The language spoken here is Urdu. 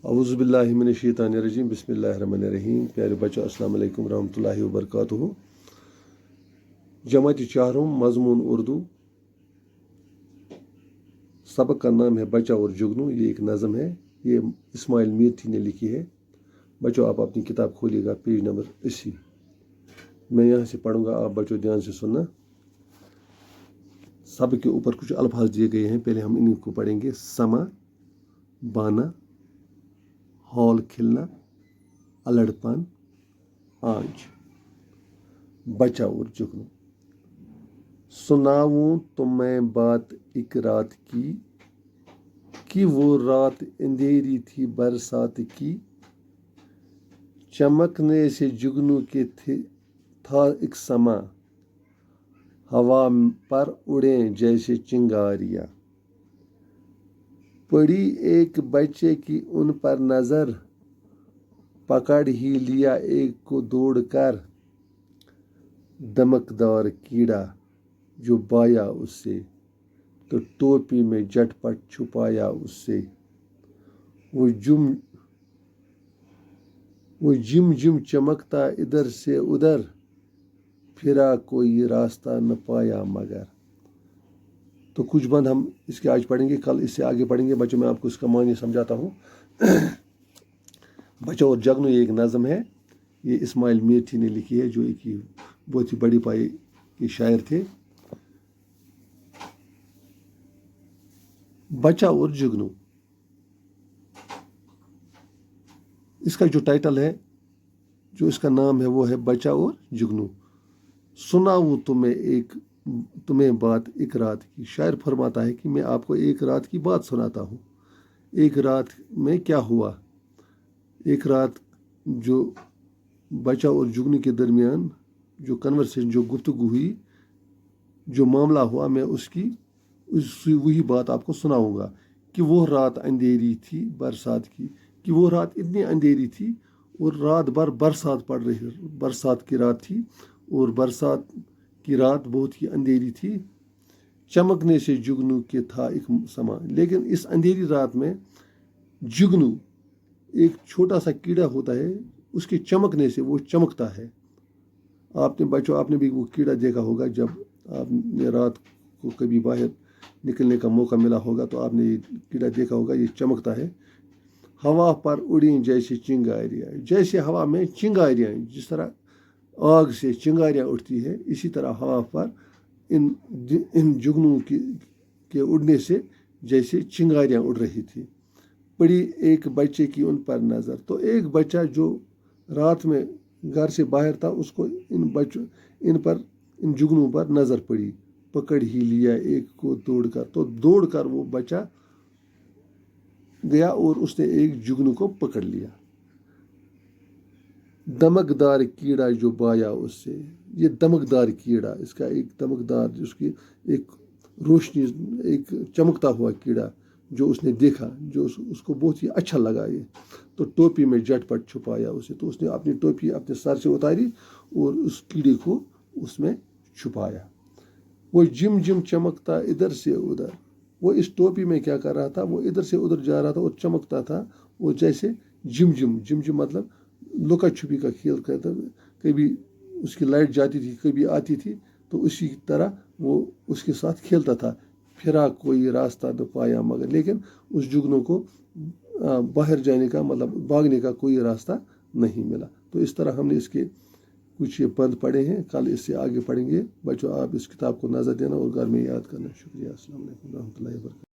اعوذ باللہ من الشیطان الرجیم بسم اللہ الرحمن الرحیم. پیارے بچوں السلام علیکم ورحمۃ اللہ وبرکاتہ. جماعت چہارم مضمون اردو. سبق کا نام ہے بچہ اور جگنو. یہ ایک نظم ہے، یہ اسماعیل میرٹھی نے لکھی ہے. بچوں آپ اپنی کتاب کھولیے گا پیج نمبر 80. میں یہاں سے پڑھوں گا، آپ بچوں دھیان سے سننا. سبق کے اوپر کچھ الفاظ دیے گئے ہیں، پہلے ہم انہیں کو پڑھیں گے. سما، بانا، ہال کھلنا، الڑ پن، آنچ. بچہ اور جگنو. سناؤں تمہیں بات ایک رات کی، کہ وہ رات اندھیری تھی برسات کی. چمکنے سے جگنو کے تھا ایک سما، ہوا پر اڑیں جیسے چنگاریاں. پڑی ایک بچے کی ان پر نظر، پکڑ ہی لیا ایک کو دوڑ کر. دمکدار کیڑا جو بایا اس سے، تو ٹوپی میں جٹ پٹ چھپایا اس سے. وہ جم جم چمکتا ادھر سے ادھر، پھرا کوئی راستہ نہ پایا مگر. تو کچھ بند ہم اس کے آج پڑھیں گے، کل اس سے آگے پڑھیں گے. بچوں میں آپ کو اس کا معنی سمجھاتا ہوں. بچوں اور جگنو یہ ایک نظم ہے، یہ اسماعیل میرٹھی نے لکھی ہے، جو ایک بہت ہی بڑی پائی کے شاعر تھے. بچہ اور جگنو، اس کا جو ٹائٹل ہے، جو اس کا نام ہے، وہ ہے بچہ اور جگنو. سناؤں تمہیں بات ایک رات کی. شاعر فرماتا ہے کہ میں آپ کو ایک رات کی بات سناتا ہوں. ایک رات میں کیا ہوا؟ ایک رات جو بچہ اور جگنو کے درمیان جو کنورسیشن، جو گفتگو ہوئی، جو معاملہ ہوا، میں وہی بات آپ کو سناؤں گا. کہ وہ رات اندھیری تھی برسات کی. کہ وہ رات اتنی اندھیری تھی اور رات بھر برسات پڑ رہی، برسات کی رات تھی، اور برسات کی رات بہت ہی اندھیری تھی. چمکنے سے جگنو کے تھا ایک سما. لیکن اس اندھیری رات میں جگنو ایک چھوٹا سا کیڑا ہوتا ہے، اس کے چمکنے سے وہ چمکتا ہے. آپ نے بھی وہ کیڑا دیکھا ہوگا. جب آپ نے رات کو کبھی باہر نکلنے کا موقع ملا ہوگا تو آپ نے یہ کیڑا دیکھا ہوگا. یہ چمکتا ہے. ہوا پر اڑیں جیسے چنگاریاں. جیسے ہوا میں چنگاریاں، جس طرح آگ سے چنگاریاں اٹھتی ہے، اسی طرح ہوا پر ان جگنو کے اڑنے سے جیسے چنگاریاں اڑ رہی تھی. پڑی ایک بچے کی ان پر نظر. تو ایک بچہ جو رات میں گھر سے باہر تھا، اس کو ان جگنو پر نظر پڑی. پکڑ ہی لیا ایک کو دوڑ کر. تو دوڑ کر وہ بچہ گیا اور اس نے ایک جگنو کو پکڑ لیا. دمکدار کیڑا جو بایا اس سے. یہ دمکدار کیڑا، اس کا ایک دمکدار، جس کی ایک روشنی، ایک چمکتا ہوا کیڑا جو اس نے دیکھا، جو اس کو بہت ہی اچھا لگا. یہ تو ٹوپی میں جٹ پٹ چھپایا اسے. تو اس نے اپنی ٹوپی اپنے سر سے اتاری اور اس کیڑے کو اس میں چھپایا. وہ جم جم چمکتا ادھر سے ادھر. وہ اس ٹوپی میں کیا کر رہا تھا؟ وہ ادھر سے ادھر جا رہا تھا اور چمکتا تھا. وہ جیسے جم جم مطلب لکا چھپی کا کھیل کرتا. کبھی اس کی لائٹ جاتی تھی، کبھی آتی تھی، تو اسی طرح وہ اس کے ساتھ کھیلتا تھا. پھرا کوئی راستہ نہ پایا مگر. لیکن اس جگنو کو باہر جانے کا، مطلب بھاگنے کا کوئی راستہ نہیں ملا. تو اس طرح ہم نے اس کے کچھ یہ بند پڑھے ہیں. کل اس سے آگے پڑھیں گے. بچوں آپ اس کتاب کو نظر دینا اور گھر میں یاد کرنا. شکریہ. السلام علیکم ورحمۃ اللہ وبرکاتہ.